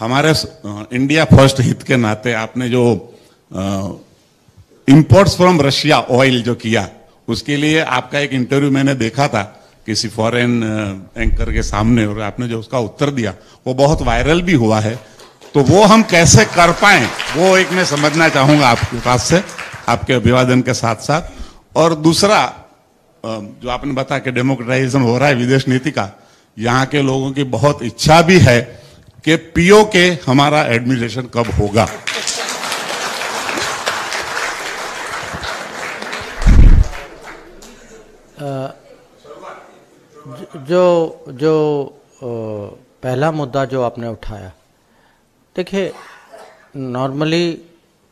हमारे India first हित के नाते आपने जो इंपोर्ट्स फ्रॉम रशिया ऑयल जो किया, उसके लिए आपका एक इंटरव्यू मैंने देखा था किसी फॉरेन एंकर के सामने, और आपने जो उसका उत्तर दिया वो बहुत वायरल भी हुआ है। तो वो हम कैसे कर पाए, वो एक मैं समझना चाहूंगा आपके पास से, आपके अभिवादन के साथ साथ। और दूसरा जो आपने बताया कि डेमोक्रेटाइजेशन हो रहा है विदेश नीति का, यहाँ के लोगों की बहुत इच्छा भी है कि पीओके हमारा एडमिनिस्ट्रेशन कब होगा। जो पहला मुद्दा जो आपने उठाया, देखिए नॉर्मली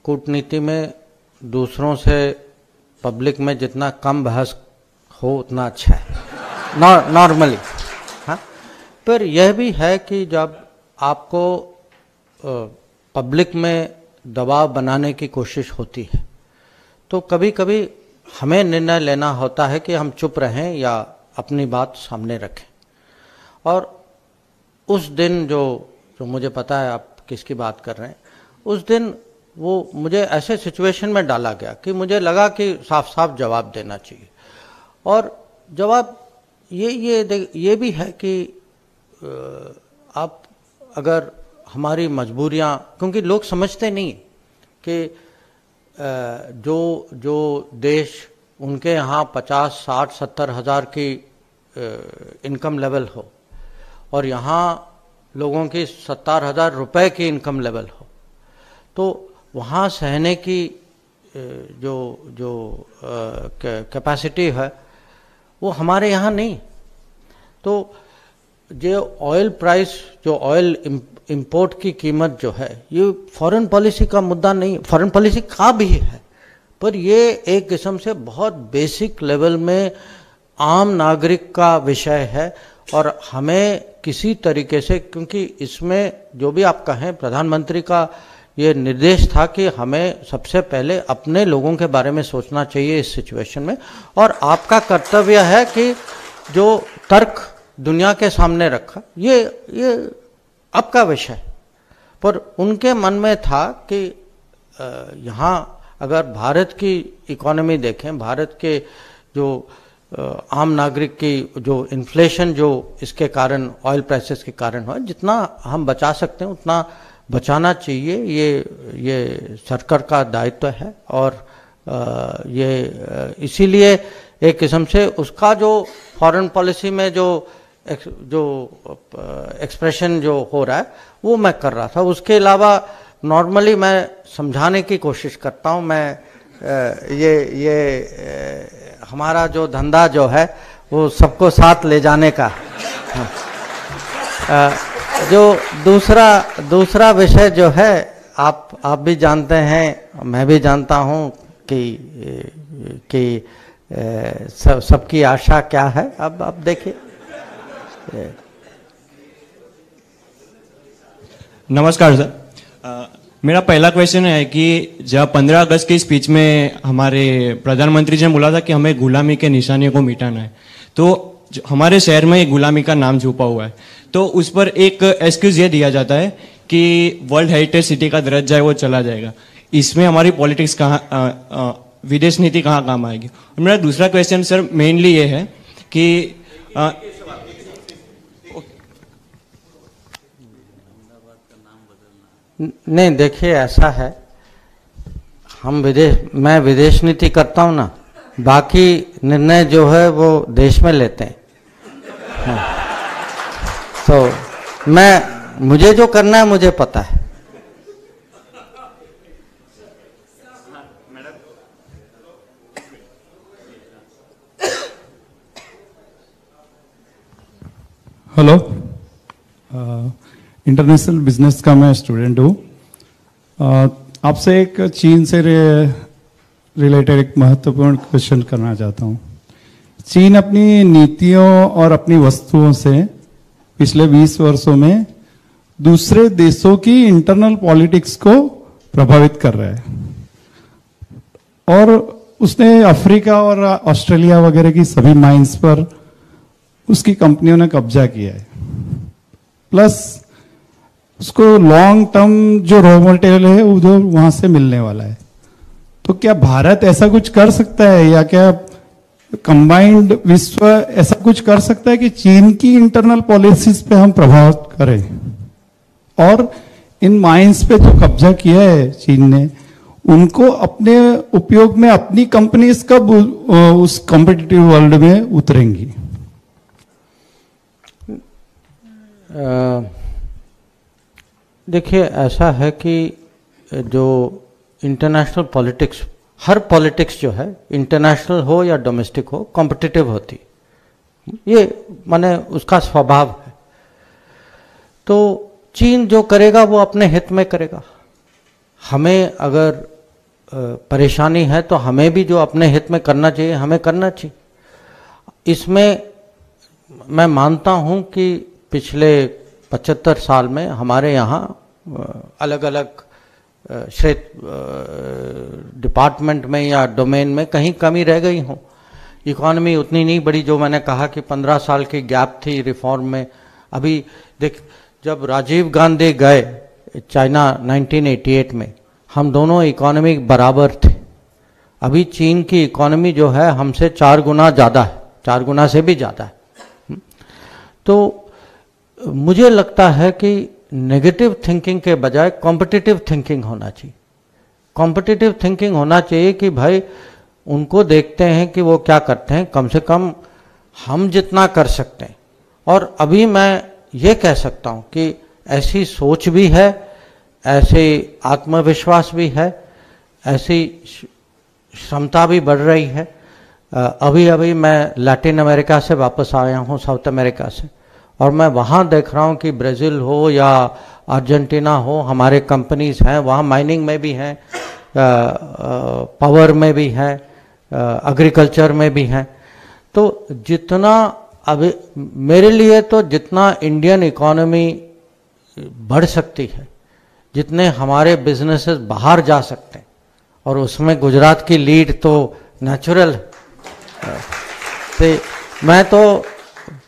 कूटनीति में दूसरों से पब्लिक में जितना कम बहस हो उतना अच्छा है नॉर्मली। हाँ, पर यह भी है कि जब आपको पब्लिक में दबाव बनाने की कोशिश होती है तो कभी कभी हमें निर्णय लेना होता है कि हम चुप रहें या अपनी बात सामने रखें। और उस दिन जो मुझे पता है आप किसकी बात कर रहे हैं, उस दिन वो मुझे ऐसे सिचुएशन में डाला गया कि मुझे लगा कि साफ साफ जवाब देना चाहिए। और जवाब ये भी है कि आप अगर हमारी मजबूरियां, क्योंकि लोग समझते नहीं कि जो देश उनके यहाँ 50, 60, 70 हज़ार की इनकम लेवल हो और यहाँ लोगों की 70,000 रुपए की इनकम लेवल हो, तो वहाँ सहने की जो कैपेसिटी है वो हमारे यहाँ नहीं। तो जो ऑयल प्राइस, जो ऑयल इंपोर्ट की कीमत जो है, ये फॉरेन पॉलिसी का मुद्दा नहीं, फॉरेन पॉलिसी का भी है, पर ये एक किस्म से बहुत बेसिक लेवल में आम नागरिक का विषय है। और हमें किसी तरीके से, क्योंकि इसमें जो भी आप कहें, प्रधानमंत्री का ये निर्देश था कि हमें सबसे पहले अपने लोगों के बारे में सोचना चाहिए इस सिचुएशन में, और आपका कर्तव्य है कि जो तर्क दुनिया के सामने रखा, ये आपका विषय। पर उनके मन में था कि यहाँ अगर भारत की इकोनॉमी देखें, भारत के जो आम नागरिक की जो इन्फ्लेशन जो इसके कारण, ऑयल प्राइसेस के कारण हो, जितना हम बचा सकते हैं उतना बचाना चाहिए। ये सरकार का दायित्व है। और ये इसीलिए एक किस्म से उसका जो फॉरेन पॉलिसी में जो एक्सप्रेशन जो हो रहा है वो मैं कर रहा था। उसके अलावा नॉर्मली मैं समझाने की कोशिश करता हूँ। मैं ये हमारा जो धंधा जो है वो सबको साथ ले जाने का। जो दूसरा विषय जो है, आप भी जानते हैं, मैं भी जानता हूँ कि सबकी आशा क्या है। अब आप देखिए। नमस्कार सर, मेरा पहला क्वेश्चन है कि जब 15 अगस्त की स्पीच में हमारे प्रधानमंत्री जी ने बोला था कि हमें गुलामी के निशाने को मिटाना है, तो हमारे शहर में गुलामी का नाम छुपा हुआ है, तो उस पर एक एक्सक्यूज ये दिया जाता है कि वर्ल्ड हेरिटेज सिटी का दर्जा है वो चला जाएगा। इसमें हमारी पॉलिटिक्स कहाँ, विदेश नीति कहाँ काम आएगी। और मेरा दूसरा क्वेश्चन सर मेनली ये है कि नहीं, देखिए ऐसा है, मैं विदेश नीति करता हूँ ना, बाकी निर्णय जो है वो देश में लेते हैं। हाँ। तो मुझे जो करना है मुझे पता है। हेलो, इंटरनेशनल बिजनेस का मैं स्टूडेंट हूँ। आपसे एक चीन से रिलेटेड एक महत्वपूर्ण क्वेश्चन करना चाहता हूँ। चीन अपनी नीतियों और अपनी वस्तुओं से पिछले 20 वर्षों में दूसरे देशों की इंटरनल पॉलिटिक्स को प्रभावित कर रहा है, और उसने अफ्रीका और ऑस्ट्रेलिया वगैरह की सभी माइंस पर उसकी कंपनियों ने कब्जा किया है। प्लस उसको लॉन्ग टर्म जो रॉ मटेरियल है वो जो वहां से मिलने वाला है। तो क्या भारत ऐसा कुछ कर सकता है, या क्या कंबाइंड विश्व ऐसा कुछ कर सकता है कि चीन की इंटरनल पॉलिसीज पे हम प्रभाव करें? और इन माइंस पे जो कब्जा किया है चीन ने, उनको अपने उपयोग में अपनी कंपनीज कब उस कॉम्पिटिटिव वर्ल्ड में उतरेंगी? देखिए, ऐसा है कि जो इंटरनेशनल पॉलिटिक्स, हर पॉलिटिक्स जो है, इंटरनेशनल हो या डोमेस्टिक हो, कॉम्पिटिटिव होती, ये माने उसका स्वभाव है। तो चीन जो करेगा वो अपने हित में करेगा। हमें अगर परेशानी है तो हमें भी जो अपने हित में करना चाहिए हमें करना चाहिए। इसमें मैं मानता हूं कि पिछले 75 साल में हमारे यहाँ अलग अलग क्षेत्र डिपार्टमेंट में या डोमेन में कहीं कमी रह गई हो। इकॉनमी उतनी नहीं बढ़ी, जो मैंने कहा कि 15 साल की गैप थी रिफॉर्म में। अभी देख, जब राजीव गांधी गए चाइना 1988 में, हम दोनों इकोनॉमी बराबर थे। अभी चीन की इकोनॉमी जो है हमसे 4 गुना ज़्यादा है, 4 गुना से भी ज़्यादा है। तो मुझे लगता है कि नेगेटिव थिंकिंग के बजाय कॉम्पिटिटिव थिंकिंग होना चाहिए। कॉम्पिटिटिव थिंकिंग होना चाहिए कि भाई उनको देखते हैं कि वो क्या करते हैं, कम से कम हम जितना कर सकते हैं। और अभी मैं ये कह सकता हूँ कि ऐसी सोच भी है, ऐसे आत्मविश्वास भी है, ऐसी क्षमता भी बढ़ रही है। अभी अभी मैं लैटिन अमेरिका से वापस आया हूँ, साउथ अमेरिका से, और मैं वहाँ देख रहा हूँ कि ब्राज़ील हो या अर्जेंटीना हो, हमारे कंपनीज हैं वहाँ, माइनिंग में भी हैं, पावर में भी हैं, एग्रीकल्चर में भी हैं। तो जितना अभी मेरे लिए तो जितना इंडियन इकोनॉमी बढ़ सकती है, जितने हमारे बिजनेसेस बाहर जा सकते हैं, और उसमें गुजरात की लीड तो नेचुरल है। तो मैं तो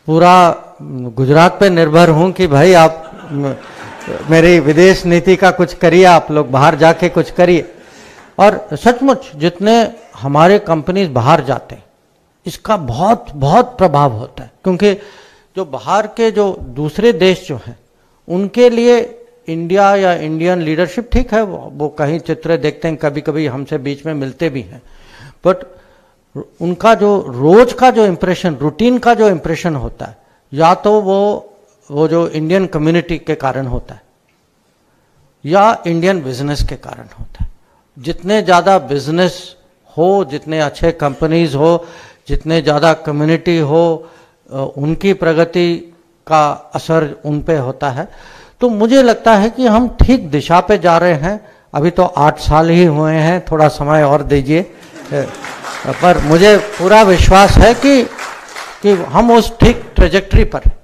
पूरा गुजरात पे निर्भर हूं कि भाई आप मेरी विदेश नीति का कुछ करिए, आप लोग बाहर जाके कुछ करिए। और सचमुच जितने हमारे कंपनीज बाहर जाते हैं इसका बहुत बहुत प्रभाव होता है, क्योंकि जो बाहर के जो दूसरे देश जो हैं उनके लिए इंडिया या इंडियन लीडरशिप ठीक है, वो कहीं चित्र देखते हैं, कभी कभी हमसे बीच में मिलते भी हैं, बट उनका जो रोज का जो इम्प्रेशन, रूटीन का जो इम्प्रेशन होता है, या तो वो जो इंडियन कम्युनिटी के कारण होता है या इंडियन बिजनेस के कारण होता है। जितने ज़्यादा बिजनेस हो, जितने अच्छे कंपनीज हो, जितने ज़्यादा कम्युनिटी हो, उनकी प्रगति का असर उन पे होता है। तो मुझे लगता है कि हम ठीक दिशा पे जा रहे हैं। अभी तो 8 साल ही हुए हैं, थोड़ा समय और दीजिए, पर मुझे पूरा विश्वास है कि हम उस ठीक ट्रेजेक्टरी पर हैं।